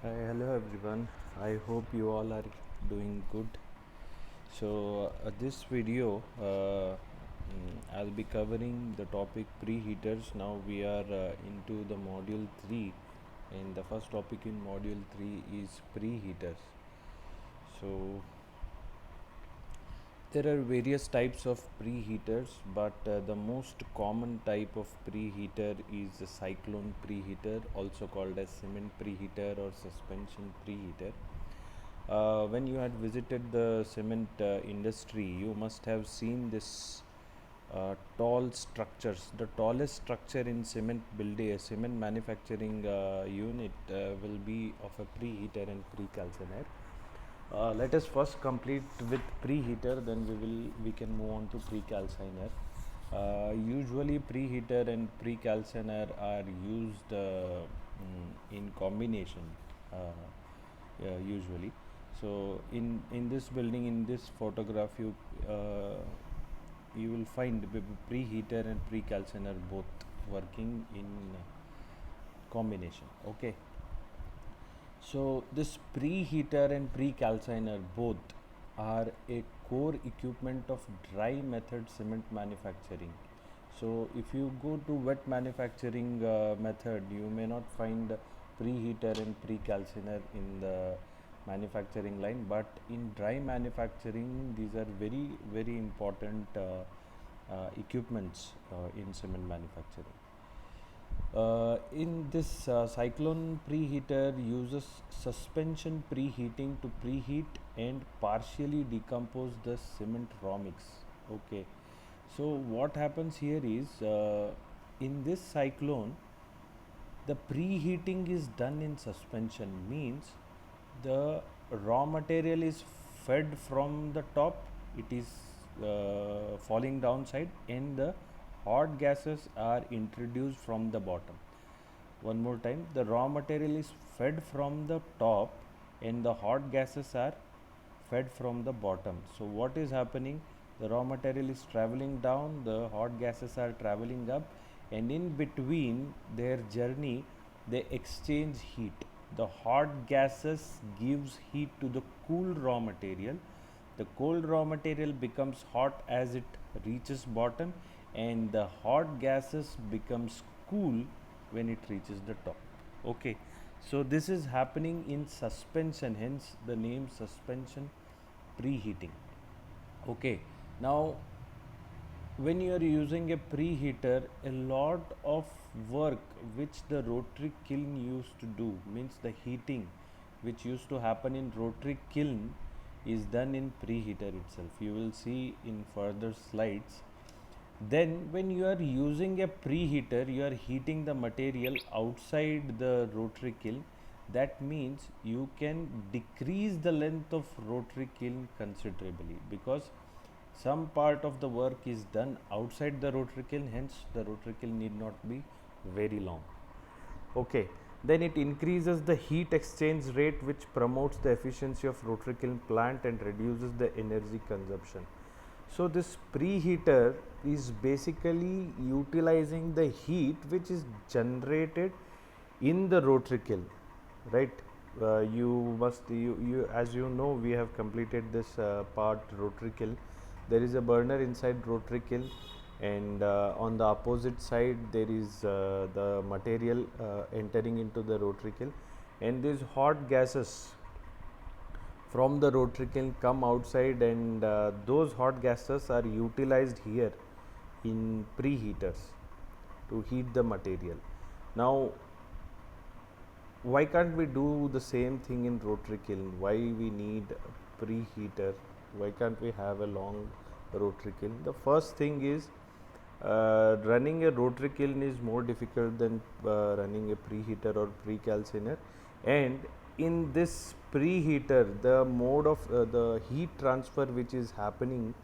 Hello everyone. I hope you all are doing good. This video, I'll be covering the topic preheaters. Now we are into the module 3, and the first topic in module 3 is preheaters. So, there are various types of preheaters, but the most common type of preheater is a cyclone preheater, also called as cement preheater or suspension preheater. When you had visited the cement industry, you must have seen this tall structures. The tallest structure in cement building, cement manufacturing unit will be of a preheater and precalciner. Let us first complete with preheater, then we can move on to precalciner. Usually, preheater and precalciner are used in combination. Usually, so in this building, in this photograph, you will find preheater and precalciner both working in combination. Okay. So this preheater and precalciner both are a core equipment of dry method cement manufacturing. So if you go to wet manufacturing method, you may not find preheater and precalciner in the manufacturing line, but in dry manufacturing, these are very important equipments in cement manufacturing. In this cyclone preheater uses suspension preheating to preheat and partially decompose the cement raw mix. Okay, so what happens here is in this cyclone the preheating is done in suspension, means the raw material is fed from the top, it is falling downside, and the hot gases are introduced from the bottom. One more time, the raw material is fed from the top and the hot gases are fed from the bottom. So what is happening? The raw material is traveling down, the hot gases are traveling up, and in between their journey they exchange heat. The hot gases gives heat to the cool raw material. The cold raw material becomes hot as it reaches bottom, and the hot gases becomes cool when it reaches the top. Okay, so this is happening in suspension, hence the name suspension preheating. Okay, now when you are using a preheater, a lot of work which the rotary kiln used to do, means the heating which used to happen in rotary kiln is done in preheater itself. You will see in further slides. Then when you are using a preheater, you are heating the material outside the rotary kiln. That means you can decrease the length of rotary kiln considerably, because some part of the work is done outside the rotary kiln, hence the rotary kiln need not be very long. Okay, then it increases the heat exchange rate, which promotes the efficiency of rotary kiln plant and reduces the energy consumption. So this preheater is basically utilizing the heat which is generated in the rotary kiln, right? You as you know, we have completed this part rotary kiln. There is a burner inside rotary kiln, and on the opposite side there is the material entering into the rotary kiln, and these hot gases from the rotary kiln come outside, and those hot gases are utilized here in preheaters to heat the material. Now why can't we do the same thing in rotary kiln? Why we need preheater? Why can't we have a long rotary kiln? The first thing is running a rotary kiln is more difficult than running a preheater or precalciner, and in this preheater the mode of the heat transfer which is happening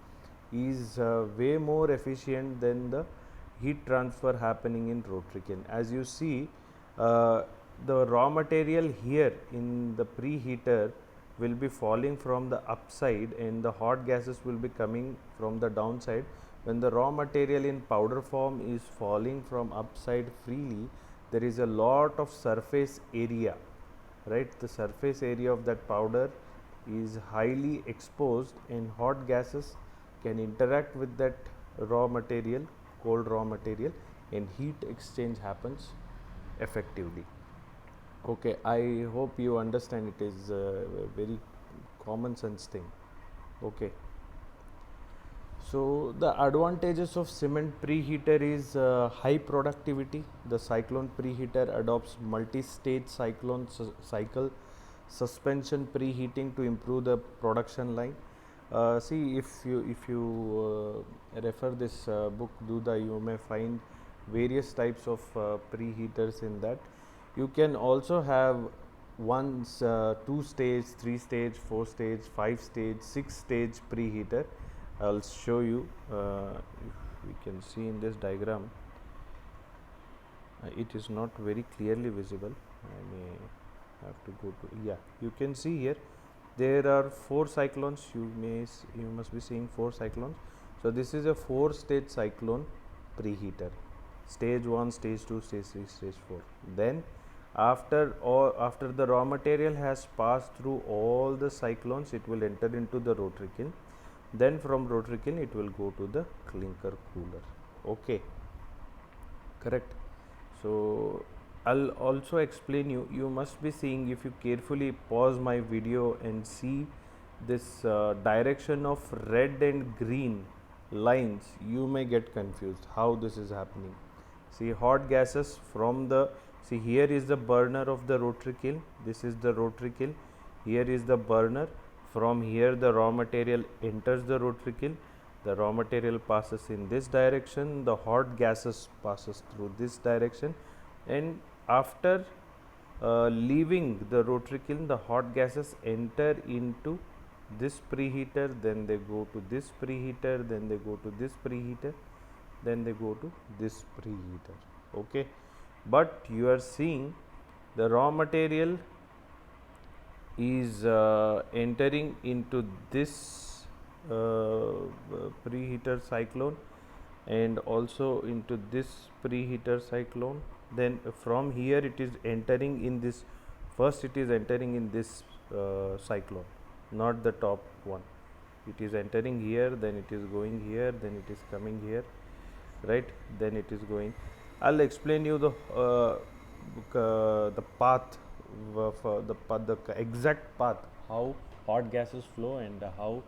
is way more efficient than the heat transfer happening in rotary kiln. As you see, the raw material here in the preheater will be falling from the upside and the hot gases will be coming from the downside. When the raw material in powder form is falling from upside freely, there is a lot of surface area right? The surface area of that powder is highly exposed, and hot gases can interact with that raw material, cold raw material, and heat exchange happens effectively. Okay, I hope you understand. It is a very common sense thing. Okay. So the advantages of cement preheater is high productivity. The cyclone preheater adopts multi-stage cycle suspension preheating to improve the production line. See, if you refer this book Duda, you may find various types of preheaters in that. You can also have two stage, three stage, four stage, five stage, six stage preheater. I'll show you. If we can see in this diagram, it is not very clearly visible. I may have to go to, yeah, you can see here there are four cyclones. You must be seeing four cyclones. So this is a four stage cyclone preheater: stage 1, stage 2, stage 3, stage 4. Then after the raw material has passed through all the cyclones, it will enter into the rotary kiln. Then from rotary kiln it will go to the clinker cooler. Okay, correct. So I'll also explain you must be seeing, if you carefully pause my video and see this direction of red and green lines, you may get confused how this is happening. See, hot gases from the, see, here is the burner of the rotary kiln, this is the rotary kiln, here is the burner. From here the raw material enters the rotary kiln, the raw material passes in this direction, the hot gases passes through this direction, and after leaving the rotary kiln, the hot gases enter into this preheater, then they go to this preheater, then they go to this preheater, then they go to this preheater. Okay, but you are seeing the raw material is entering into this preheater cyclone and also into this preheater cyclone. Then from here it is entering in this, first it is entering in this cyclone, not the top one. It is entering here, then it is going here, then it is coming here, right? Then it is going. I'll explain you the path, the exact path how hot gases flow and how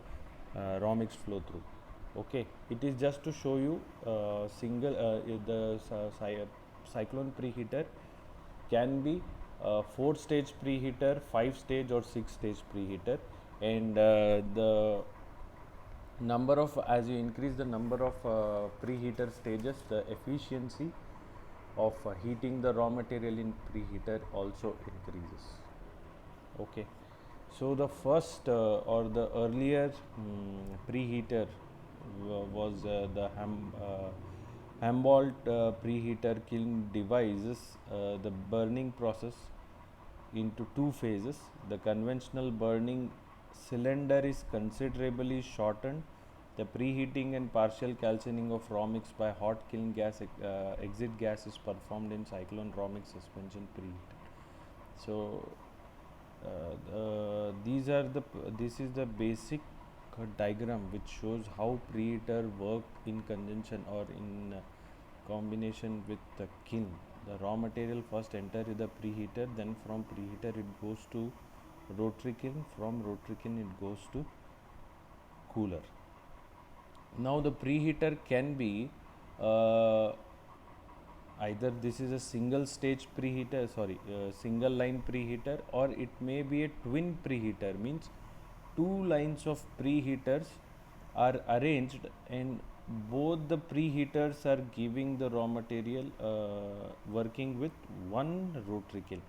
raw mix flow through. Okay, it is just to show you single the cyclone preheater can be 4 stage preheater, 5 stage or 6 stage preheater, and the number of, as you increase the number of preheater stages, the efficiency of heating the raw material in preheater also increases. Okay, so the first or the earlier preheater was the Humboldt preheater kiln devices the burning process into two phases. The conventional burning cylinder is considerably shortened. The preheating and partial calcining of raw mix by hot kiln gas exit gas is performed in cyclone raw mix suspension preheater. So this is the basic diagram which shows how preheater work in conjunction or in combination with the kiln. The raw material first enter the preheater, then from preheater it goes to rotary kiln, from rotary kiln it goes to cooler. Now the preheater can be either this is a single stage preheater, single line preheater, or it may be a twin preheater, means two lines of preheaters are arranged and both the preheaters are giving the raw material working with one rotary kiln.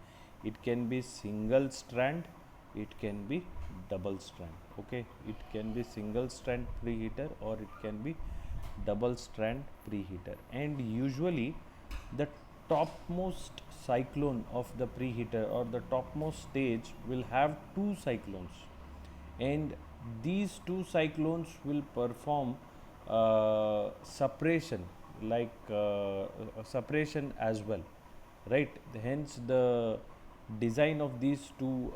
It can be single strand, it can be double strand. Okay, it can be single strand preheater or it can be double strand preheater, and usually the topmost cyclone of the preheater or the topmost stage will have two cyclones, and these two cyclones will perform suppression, like suppression as well, right? Hence the design of these two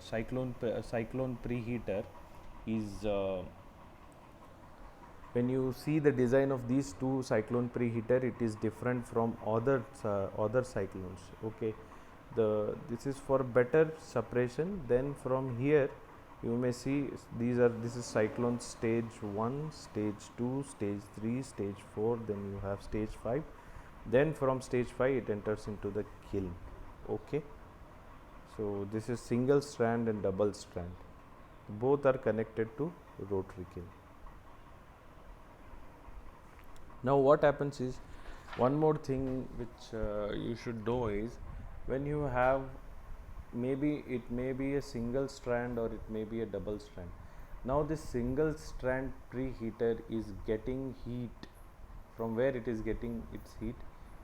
cyclone preheater is when you see the design of these two cyclone preheater, it is different from other cyclones. Okay, this is for better separation. Then from here you may see this is cyclone stage 1, stage 2, stage 3, stage 4, then you have stage 5. Then from stage 5 it enters into the kiln. Okay, so this is single strand and double strand, both are connected to rotary kiln. Now what happens is, one more thing which you should know is, when you have, maybe it may be a single strand or it may be a double strand. Now this single strand preheater is getting heat. From where it is getting its heat?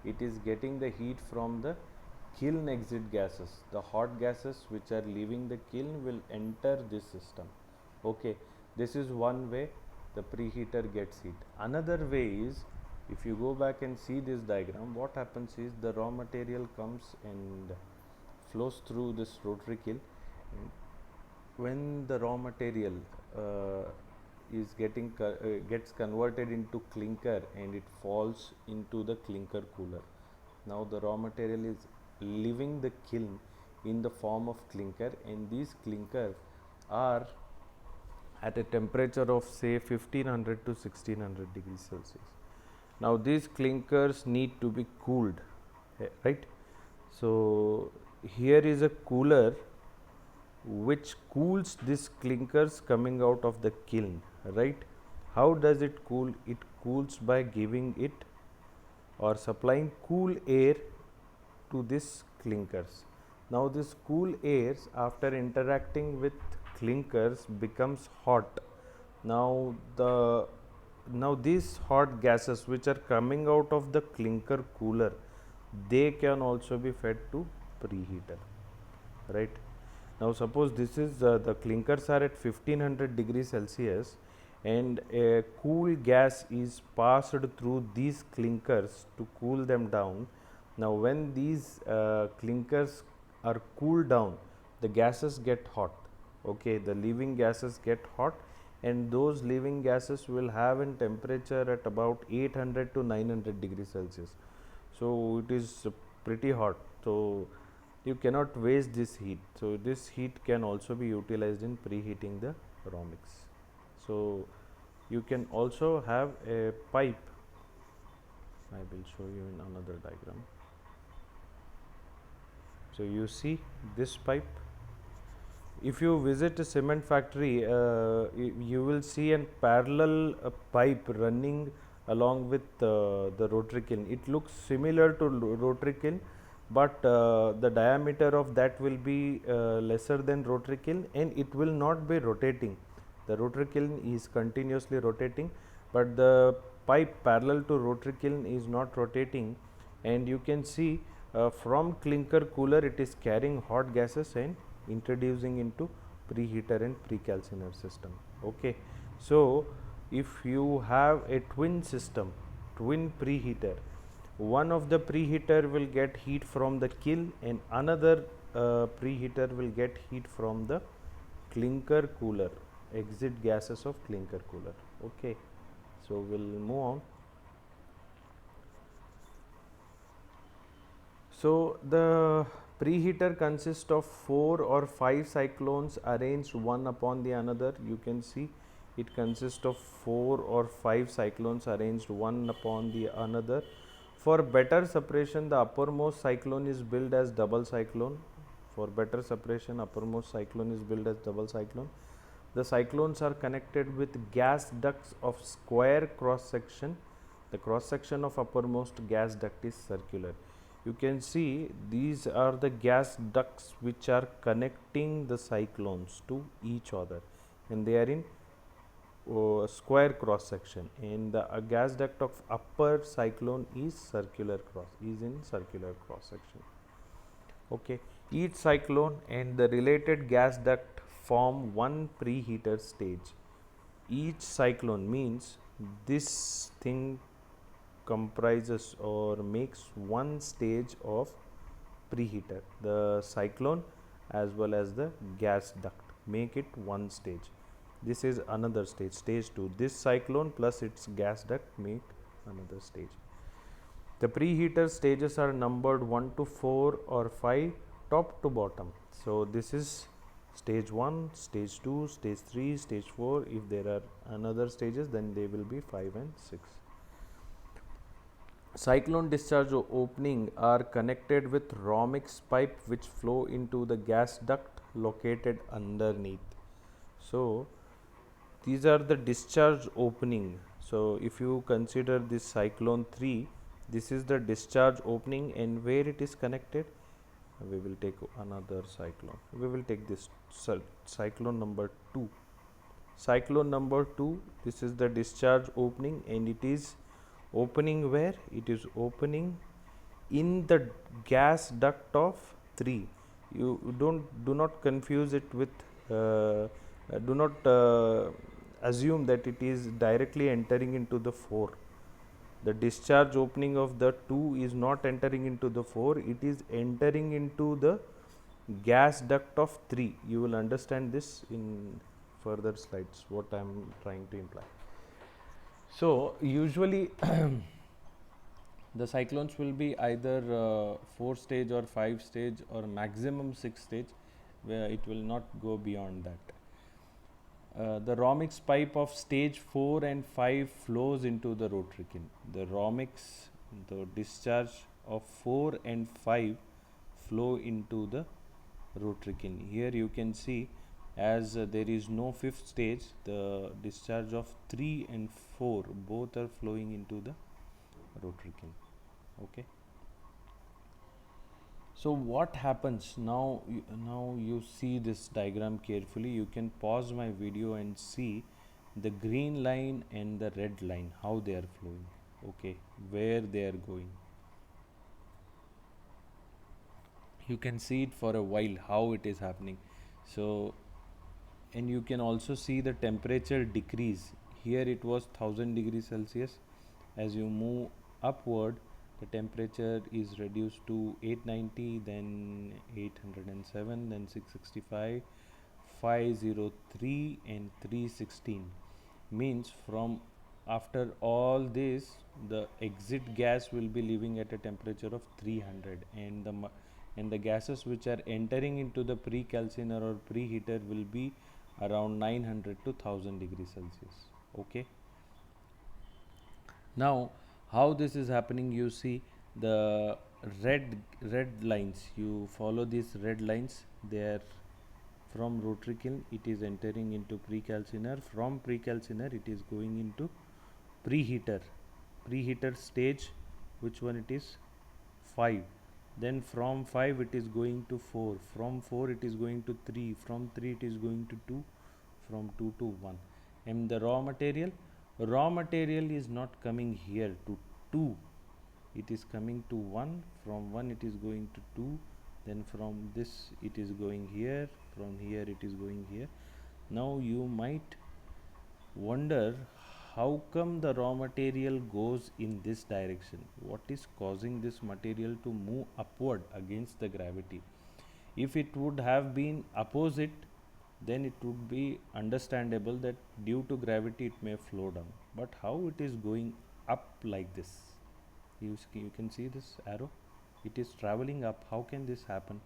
It is getting the heat from the kiln exit gases. The hot gases which are leaving the kiln will enter this system. Okay, this is one way the preheater gets heat. Another way is, if you go back and see this diagram, what happens is the raw material comes and flows through this rotary kiln. When the raw material is gets converted into clinker and it falls into the clinker cooler. Now the raw material is leaving the kiln in the form of clinker, and these clinker are at a temperature of say 1500 to 1600 degrees Celsius. Now these clinkers need to be cooled, right? So here is a cooler which cools these clinkers coming out of the kiln, right? How does it cool? It cools by giving it or supplying cool air to these clinkers. Now this cool air, after interacting with clinkers, becomes hot. Now these hot gases which are coming out of the clinker cooler, they can also be fed to preheater, right? Now suppose this is the clinkers are at 1500 degrees Celsius, and a cool gas is passed through these clinkers to cool them down. Now when these clinkers are cooled down, the gases get hot. Okay, the leaving gases get hot, and those leaving gases will have a temperature at about 800 to 900 degrees Celsius. So it is pretty hot. So you cannot waste this heat. So this heat can also be utilized in preheating the raw mix. So you can also have a pipe. I will show you in another diagram. So you see this pipe. If you visit a cement factory, you will see a parallel pipe running along with the rotary kiln. It looks similar to rotary kiln, but the diameter of that will be lesser than rotary kiln, and it will not be rotating. The rotary kiln is continuously rotating, but the pipe parallel to rotary kiln is not rotating, and you can see from clinker cooler it is carrying hot gases and introducing into preheater and precalciner system. Okay, so if you have a twin system, twin preheater, one of the preheater will get heat from the kiln and another preheater will get heat from the clinker cooler, exit gases of clinker cooler. Okay, so we'll move on. So the preheater consists of 4 or 5 cyclones arranged one upon the another. You can see it consists of 4 or 5 cyclones arranged one upon the another. For better separation, the uppermost cyclone is built as double cyclone. For better separation, uppermost cyclone is built as double cyclone. The cyclones are connected with gas ducts of square cross section. The cross section of uppermost gas duct is circular. You can see these are the gas ducts which are connecting the cyclones to each other, and they are in square cross section, and the gas duct of upper cyclone is in circular cross section. Okay, each cyclone and the related gas duct form one preheater stage. Each cyclone means this thing comprises or makes one stage of preheater, the cyclone as well as the gas duct, make it one stage. This is another stage, stage 2. This cyclone plus its gas duct make another stage. The preheater stages are numbered 1 to 4 or 5 top to bottom. So this is stage 1, stage 2, stage 3, stage 4. If there are another stages, then they will be 5 and 6. Cyclone discharge opening are connected with Romix pipe which flow into the gas duct located underneath. So these are the discharge opening. So if you consider this cyclone 3, this is the discharge opening, and where it is connected, we will take another cyclone. We will take this cyclone number 2. Cyclone number 2, this is the discharge opening, and it is opening where? It is opening in the gas duct of 3. You do not confuse it with do not assume that it is directly entering into the 4. The discharge opening of the 2 is not entering into the 4, it is entering into the gas duct of 3. You will understand this in further slides, what I am trying to imply. So usually the cyclones will be either 4 stage or 5 stage or maximum 6 stage, where it will not go beyond that. The Romix pipe of stage 4 and 5 flows into the rotorikin. The Romix, the discharge of 4 and 5 flow into the rotorikin. Here you can see, as there is no 5th stage, the discharge of 3 and 4 both are flowing into the rotorikin. Okay. So what happens now? Now you see this diagram carefully. You can pause my video and see the green line and the red line, how they are flowing. Okay, where they are going. You can see it for a while how it is happening. So, and you can also see the temperature decrease. Here it was 1000 degrees Celsius. As you move upward, the temperature is reduced to 890, then 807, then 665, 503 and 316. Means from after all this, the exit gas will be leaving at a temperature of 300, and the gases which are entering into the pre-calciner or preheater will be around 900 to 1000 degrees Celsius. Okay. Now how this is happening, you see the red lines, you follow these red lines, they are from rotary kiln, it is entering into pre-calciner, from pre-calciner it is going into preheater stage, which one it is, 5, then from 5 it is going to 4, from 4 it is going to 3, from 3 it is going to 2, from 2 to 1. And the raw material is not coming here to 2, it is coming to 1, from 1 it is going to 2, then from this it is going here, from here it is going here. Now you might wonder, how come the raw material goes in this direction? What is causing this material to move upward against the gravity? If it would have been opposite, then it would be understandable that due to gravity it may flow down. But how it is going up like this? You can see this arrow, it is traveling up. How can this happen?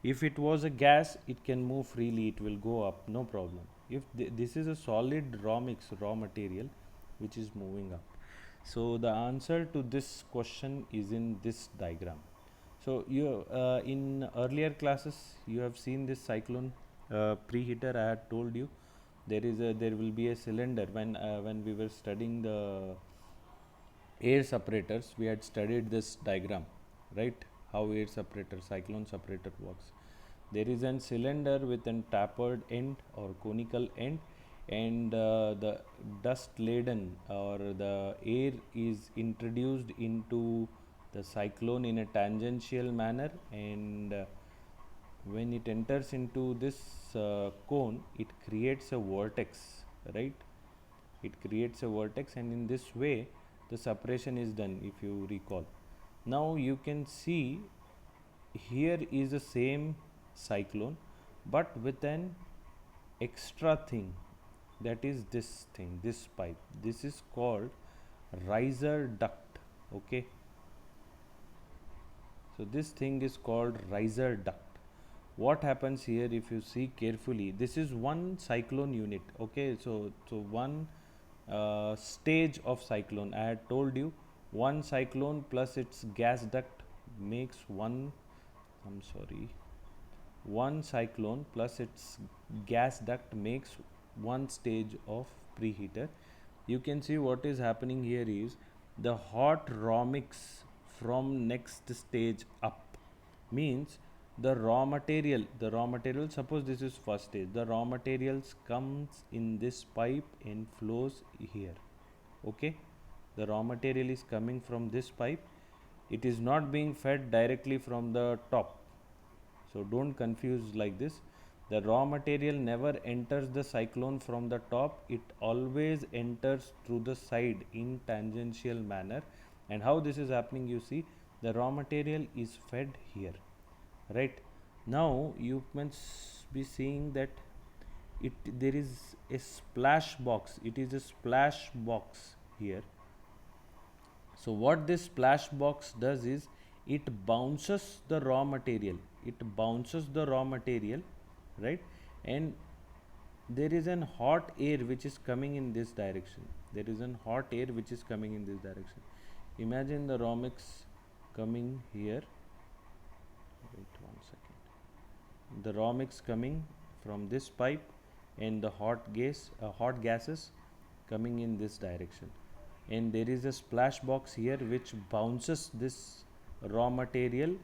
If it was a gas, it can move freely, it will go up, no problem. If this is a solid raw material which is moving up. So the answer to this question is in this diagram. So you in earlier classes you have seen this cyclone preheater. I had told you there will be a cylinder. When we were studying the air separators, we had studied this diagram, right? How air separator, cyclone separator works. There is a cylinder with a tapered end or conical end, and the dust laden or the air is introduced into the cyclone in a tangential manner, and when it enters into this cone, it creates a vortex, right? It creates a vortex, and in this way the separation is done, if you recall. Now you can see here is the same cyclone but with an extra thing, that is this thing, this pipe. This is called riser duct. Okay, so this thing is called riser duct. What happens here, if you see carefully, this is one cyclone unit. Okay, so one stage of cyclone. I had told you one cyclone plus its gas duct makes one, I'm sorry, one cyclone plus its gas duct makes one stage of preheater. You can see what is happening here is the hot raw mix from next stage up means the raw material, suppose this is first stage, the raw materials comes in this pipe and flows here. Okay, the raw material is coming from this pipe, it is not being fed directly from the top. So don't confuse like this. The raw material never enters the cyclone from the top, it always enters through the side in tangential manner. And how this is happening, you see, the raw material is fed here, right? Now you must be seeing that there is a splash box, it is a splash box here. So what this splash box does is it bounces the raw material, right? And there is an hot air which is coming in this direction. Imagine the raw mix coming here. Wait 1 second. The raw mix coming from this pipe and the hot gases coming in this direction, and there is a splash box here which bounces this raw material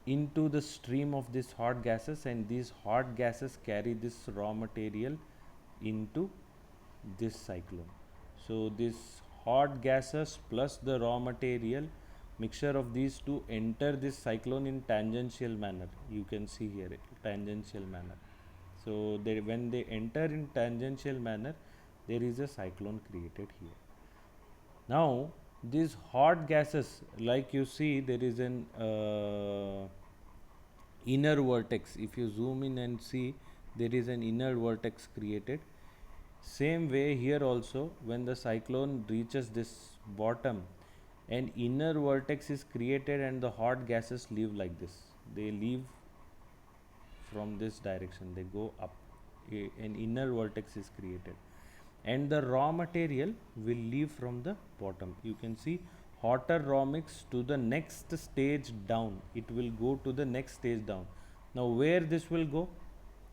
into the stream of these hot gases, and these hot gases carry this raw material into this cyclone. So this hot gases plus the raw material, mixture of these two, enter this cyclone in tangential manner. You can see here tangential manner. So when they enter in tangential manner, there is a cyclone created here. Now these hot gases, like you see, there is an inner vortex. If you zoom in and see, there is an inner vortex created. Same way here also, when the cyclone reaches this bottom, an inner vortex is created and the hot gases leave like this. They leave from this direction, they go up. An inner vortex is created and the raw material will leave from the bottom. You can see hotter raw mix to the next stage down, it will go to the next stage down. Now where this will go,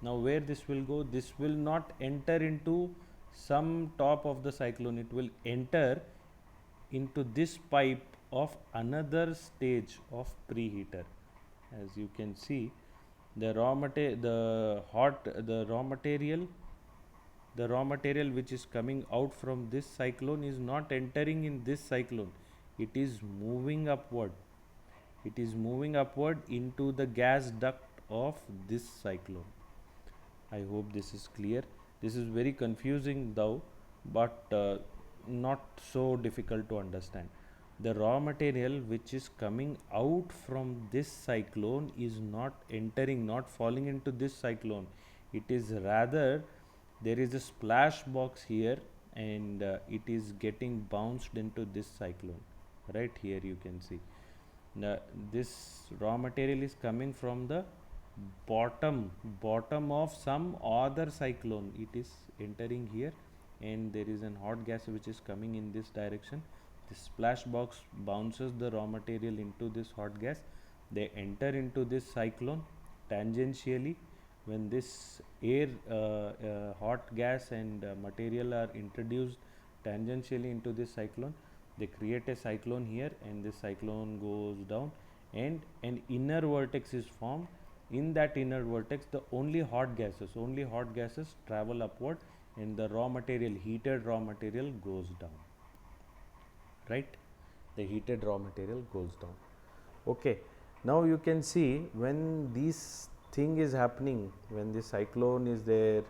this will not enter into some top of the cyclone, it will enter into this pipe of another stage of preheater. As you can see, the raw material which is coming out from this cyclone is not entering in this cyclone, it is moving upward, into the gas duct of this cyclone. I hope this is clear. This is very confusing though, but not so difficult to understand. The raw material which is coming out from this cyclone is not entering, not falling into this cyclone. It is rather, there is a splash box here and it is getting bounced into this cyclone. Right here you can see. Now, this raw material is coming from the bottom of some other cyclone. It is entering here and there is an hot gas which is coming in this direction. The splash box bounces the raw material into this hot gas. They enter into this cyclone tangentially. When this air, hot gas and material are introduced tangentially into this cyclone, they create a cyclone here and this cyclone goes down and an inner vortex is formed. In that inner vortex, the only hot gases travel upward and the raw material, heated raw material goes down. Right? The heated raw material goes down. Okay. Now you can see when this thing is happening, when the cyclone is there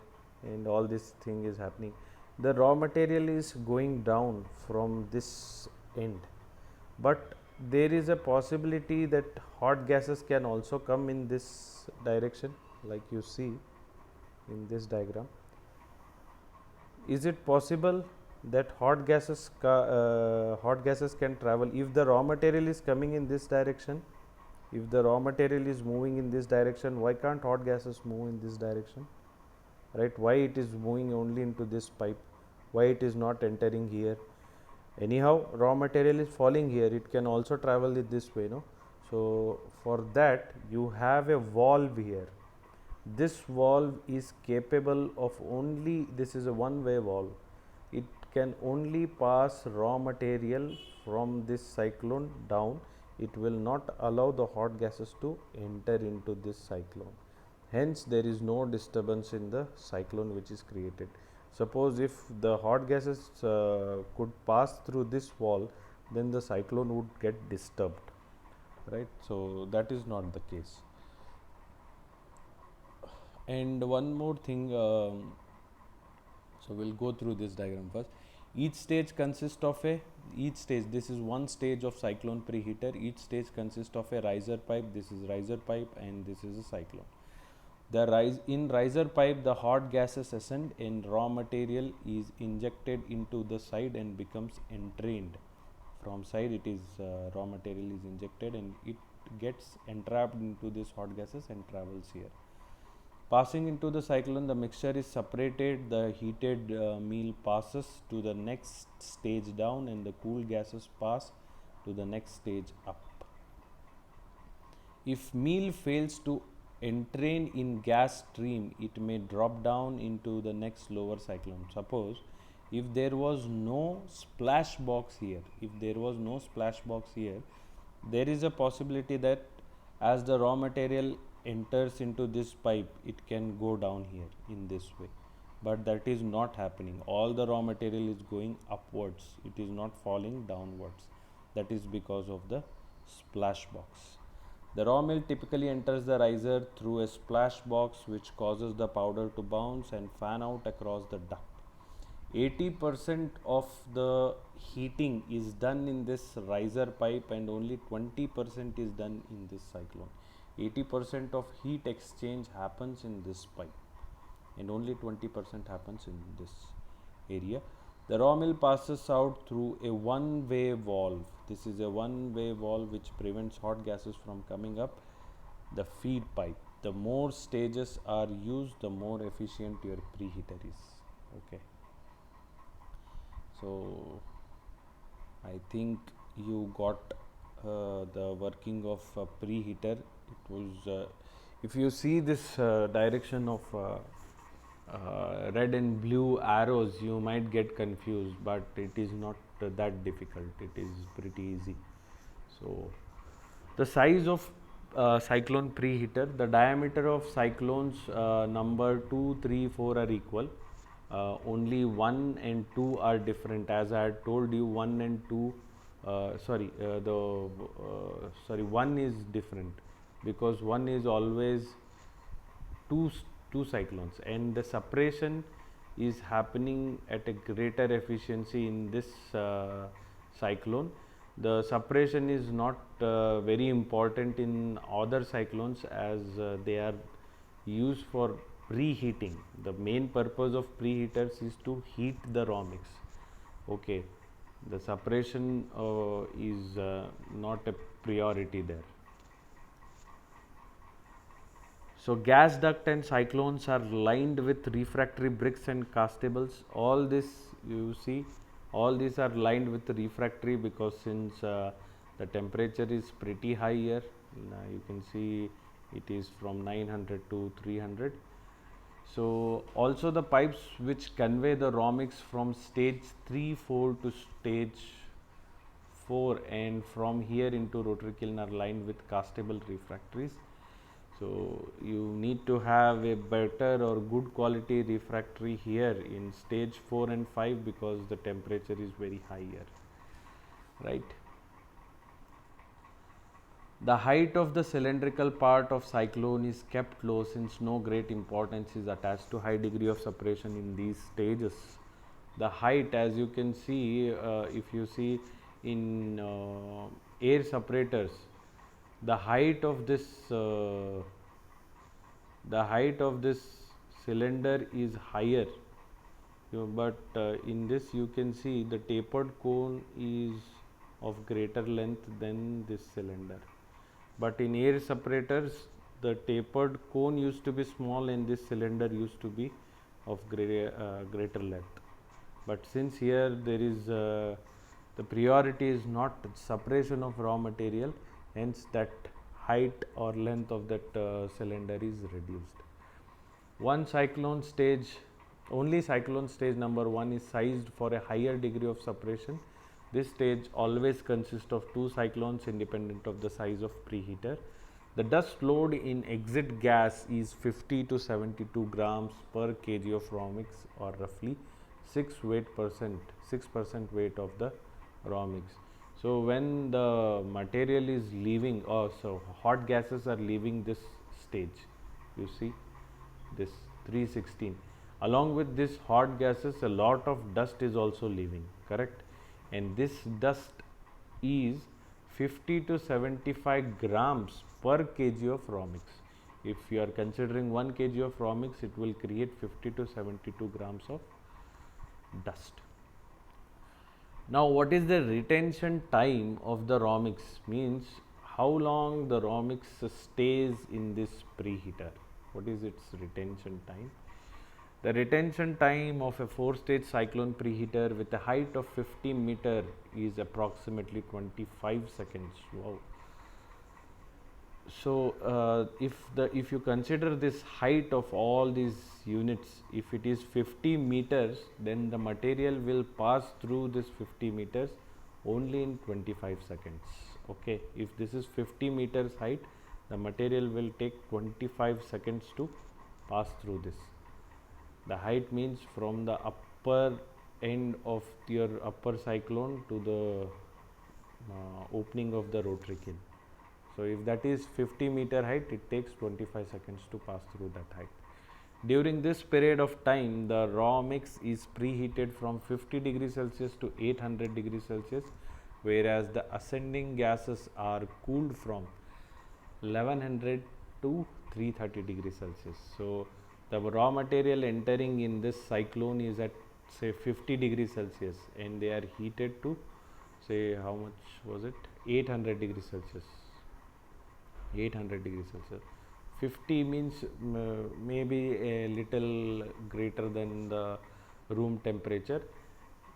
and all this thing is happening, the raw material is going down from this end, but there is a possibility that hot gases can also come in this direction, like you see in this diagram. Is it possible that hot gases can travel if the raw material is coming in this direction? If the raw material is moving in this direction, why can't hot gases move in this direction? Right? Why it is moving only into this pipe? Why it is not entering here? Anyhow, raw material is falling here. It can also travel it this way, no? So for that, you have a valve here. This valve is capable of only, this is a one-way valve. It can only pass raw material from this cyclone down. It will not allow the hot gases to enter into this cyclone. Hence, there is no disturbance in the cyclone which is created. Suppose if the hot gases could pass through this wall, then the cyclone would get disturbed, right? So that is not the case. And one more thing, so we'll go through this diagram first. Each stage consists of this is one stage of cyclone preheater. Each stage consists of a riser pipe. This is riser pipe and this is a cyclone. In riser pipe, the hot gases ascend and raw material is injected into the side and becomes entrained. From side, it is raw material is injected and it gets entrapped into this hot gases and travels here. Passing into the cyclone, the mixture is separated. The heated meal passes to the next stage down, and the cool gases pass to the next stage up. If meal fails to entrain in gas stream, it may drop down into the next lower cyclone. Suppose if there was no splash box here, there is a possibility that as the raw material enters into this pipe, it can go down here in this way. But that is not happening. All the raw material is going upwards. It is not falling downwards. That is because of the splash box. The raw milk typically enters the riser through a splash box, which causes the powder to bounce and fan out across the duct. 80% of the heating is done in this riser pipe and only 20% is done in this cyclone. 80% of heat exchange happens in this pipe and only 20% happens in this area. The raw milk passes out through a one-way valve. This is a one-way valve which prevents hot gases from coming up the feed pipe. The more stages are used, the more efficient your preheater is. Okay. So I think you got the working of preheater. It was if you see this direction of red and blue arrows, you might get confused, but it is not that difficult. It is pretty easy. So the size of cyclone preheater, the diameter of cyclones number 2, 3, 4 are equal. Only 1 and 2 are different. As I had told you, 1 and 2 1 is different because 1 is always two cyclones, and the separation is happening at a greater efficiency in this cyclone. The separation is not very important in other cyclones as they are used for preheating. The main purpose of preheaters is to heat the raw mix. Okay, the separation is not a priority there. So gas duct and cyclones are lined with refractory bricks and castables. All this you see, all these are lined with refractory because since the temperature is pretty high here, you can see it is from 900 to 300. So also the pipes which convey the raw mix from stage 3, 4 to stage 4 and from here into rotary kiln are lined with castable refractories. So you need to have a better or good quality refractory here in stage 4 and 5 because the temperature is very high here, right? The height of the cylindrical part of cyclone is kept low since no great importance is attached to high degree of separation in these stages. The height, as you can see, if you see in air separators, the height of this cylinder is higher. But in this you can see the tapered cone is of greater length than this cylinder. But in air separators, the tapered cone used to be small and this cylinder used to be of greater length. But since here there is the priority is not separation of raw material, hence that height or length of that cylinder is reduced. One cyclone stage, only cyclone stage number 1 is sized for a higher degree of separation. This stage always consists of 2 cyclones independent of the size of preheater. The dust load in exit gas is 50 to 72 grams per kg of raw mix, or roughly 6% weight of the raw mix. So when the material is leaving, so hot gases are leaving this stage, you see this 316. Along with this hot gases, a lot of dust is also leaving, correct? And this dust is 50 to 75 grams per kg of raw mix. If you are considering 1 kg of raw mix, it will create 50 to 72 grams of dust. Now, what is the retention time of the raw mix? Means how long the raw mix stays in this preheater. What is its retention time? The retention time of a 4-stage cyclone preheater with a height of 50 meter is approximately 25 seconds. Wow. So if you consider this height of all these units, if it is 50 meters, then the material will pass through this 50 meters only in 25 seconds. Okay, if this is 50 meters height, the material will take 25 seconds to pass through this. The height means from the upper end of your upper cyclone to the opening of the rotary kiln. So if that is 50 meter height, it takes 25 seconds to pass through that height. During this period of time, the raw mix is preheated from 50 degrees Celsius to 800 degrees Celsius, whereas the ascending gases are cooled from 1100 to 330 degrees Celsius. So the raw material entering in this cyclone is at say 50 degrees Celsius, and they are heated to say how much was it, 800 degrees Celsius. 800 degrees Celsius. 50 means maybe a little greater than the room temperature.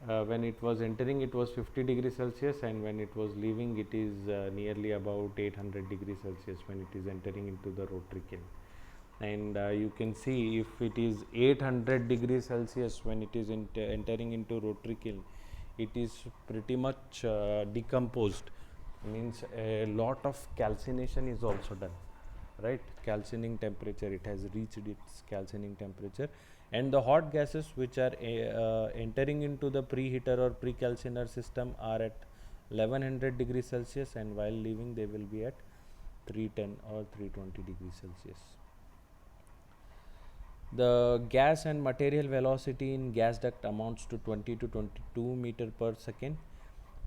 When it was entering, it was 50 degrees Celsius, and when it was leaving, it is nearly about 800 degrees Celsius when it is entering into the rotary kiln. And you can see if it is 800 degrees Celsius when it is entering into rotary kiln, it is pretty much decomposed. Means a lot of calcination is also done, right? Calcining temperature, it has reached its calcining temperature, and the hot gases which are entering into the preheater or precalciner system are at 1100 degrees Celsius, and while leaving they will be at 310 or 320 degrees Celsius. The gas and material velocity in gas duct amounts to 20 to 22 meter per second.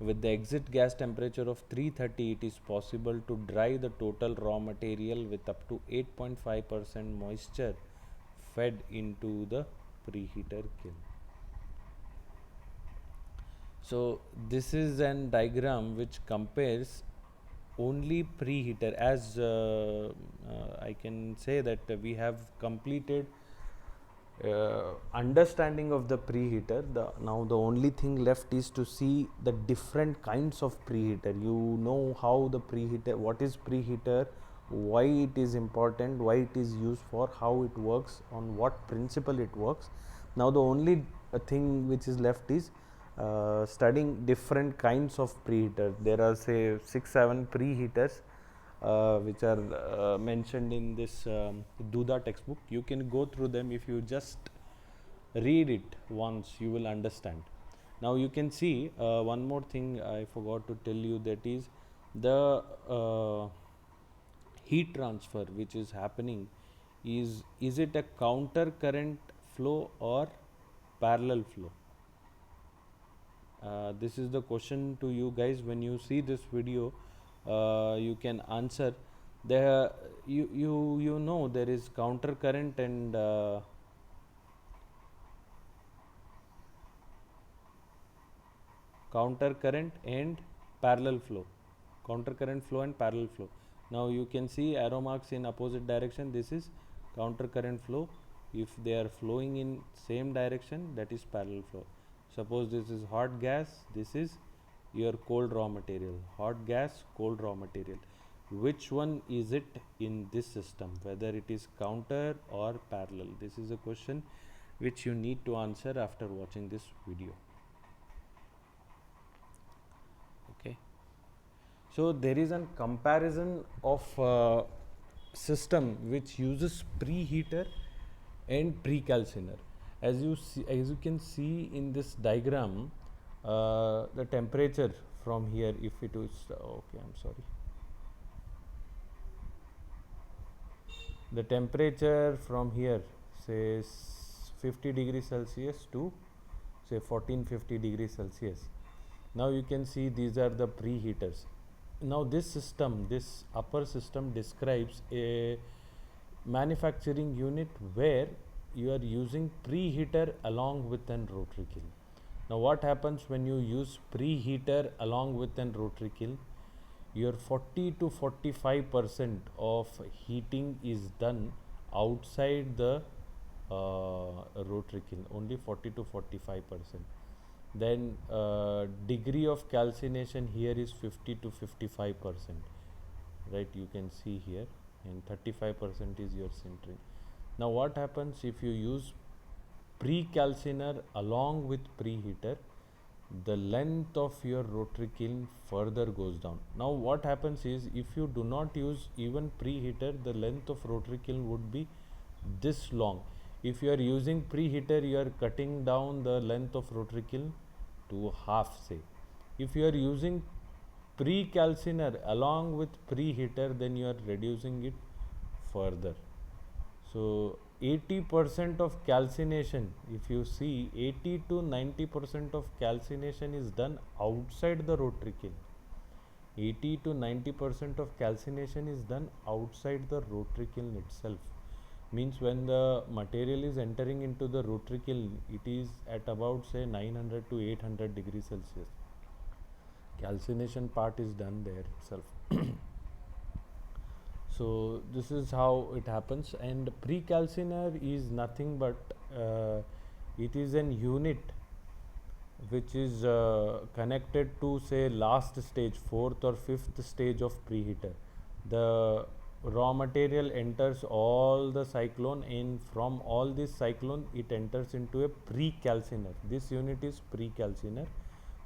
With the exit gas temperature of 330, it is possible to dry the total raw material with up to 8.5% moisture fed into the preheater kiln. So this is an diagram which compares only preheater, as I can say that we have completed understanding of the preheater. Now the only thing left is to see the different kinds of preheater. You know how the preheater, what is preheater, why it is important, why it is used for, how it works, on what principle it works. Now the only thing which is left is studying different kinds of preheater. There are say 6-7 preheaters which are mentioned in this Duda textbook. You can go through them. If you just read it once, you will understand. Now you can see one more thing I forgot to tell you, that is the heat transfer which is happening is it a counter current flow or parallel flow? This is the question to you guys. When you see this video, you can answer. There, you know there is counter current and counter current and parallel flow. Counter current flow and parallel flow. Now you can see arrow marks in opposite direction. This is counter current flow. If they are flowing in same direction, that is parallel flow. Suppose this is hot gas, this is your cold raw material. Hot gas, cold raw material. Which one is it in this system, whether it is counter or parallel? This is a question which you need to answer after watching this video. Okay, so there is a comparison of system which uses preheater and precalciner. As you can see in this diagram, the temperature from here, if it is okay, I'm sorry, the temperature from here says 50 degrees Celsius to say 1450 degrees Celsius. Now you can see these are the preheaters. Now this system, this upper system describes a manufacturing unit where you are using preheater along with an rotary kiln. Now what happens when you use preheater along with an rotary kiln? Your 40 to 45% of heating is done outside the rotary kiln, only 40 to 45%. Then degree of calcination here is 50 to 55%, right? You can see here, and 35% is your sintering. Now what happens if you use pre-calciner along with preheater? The length of your rotary kiln further goes down. Now what happens is, if you do not use even preheater, the length of rotary kiln would be this long. If you are using preheater, you are cutting down the length of rotary kiln to half, say. If you are using pre-calciner along with preheater, then you are reducing it further. So 80% of calcination, if you see, 80 to 90% of calcination is done outside the rotary kiln. 80 to 90% of calcination is done outside the rotary kiln itself. Means when the material is entering into the rotary kiln, it is at about say 900 to 800 degrees Celsius. Calcination part is done there itself. So this is how it happens. And pre-calciner is nothing but it is an unit which is connected to say last stage, fourth or fifth stage of preheater. The raw material enters all the cyclone, and from all this cyclone it enters into a pre-calciner. This unit is pre-calciner.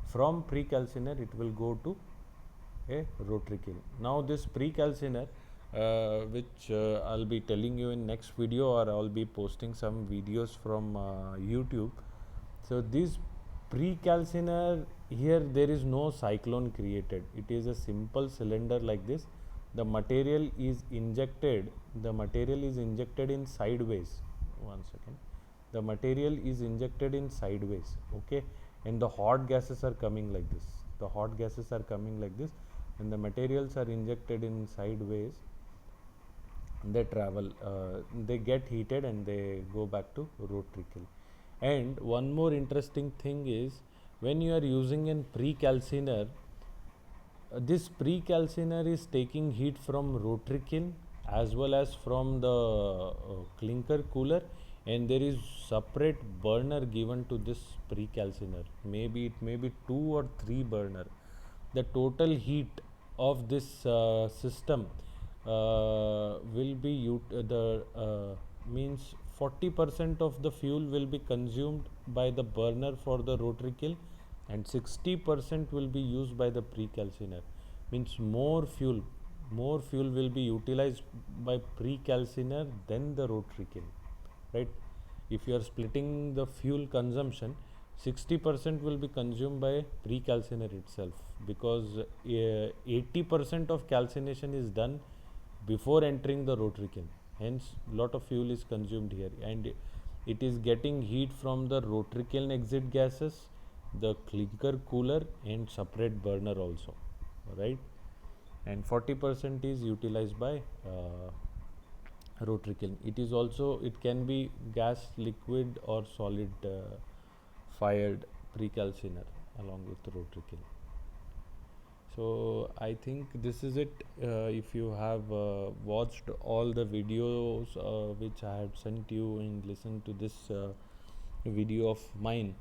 From pre-calciner it will go to a rotary kiln. Now this pre-calciner, which I'll be telling you in next video, or I'll be posting some videos from YouTube. So this pre-calciner, here there is no cyclone created. It is a simple cylinder like this. The material is injected. The material is injected in sideways. One second. The material is injected in sideways. Okay, and the hot gases are coming like this. The hot gases are coming like this, and the materials are injected in sideways. They travel, they get heated, and they go back to rotary kiln. And one more interesting thing is, when you are using a pre-calciner, this pre-calciner is taking heat from rotary kiln as well as from the clinker cooler, and there is separate burner given to this pre-calciner. Maybe it may be 2 or 3 burner. The total heat of this system will be means 40% of the fuel will be consumed by the burner for the rotary kiln, and 60% will be used by the pre-calciner. Means more fuel will be utilized by pre-calciner than the rotary kiln, right? If you are splitting the fuel consumption, 60% will be consumed by pre-calciner itself, because 80% of calcination is done before entering the rotary kiln. Hence lot of fuel is consumed here, and it is getting heat from the rotary kiln exit gases, the clinker cooler, and separate burner also, right? and 40% is utilized by rotary kiln. It is also, it can be gas, liquid or solid fired pre-calciner along with rotary kiln. So I think this is it. If you have watched all the videos which I had sent you and listened to this video of mine,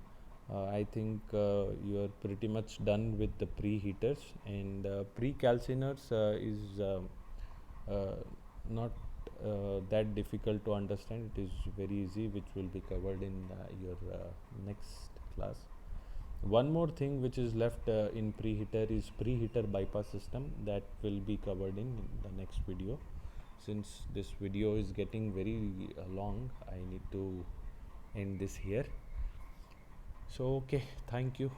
I think you are pretty much done with the preheaters, and pre-calciners is uh, not that difficult to understand. It is very easy, which will be covered in your next class. One more thing which is left in preheater is preheater bypass system, that will be covered in the next video. Since this video is getting very long, I need to end this here. So okay, thank you.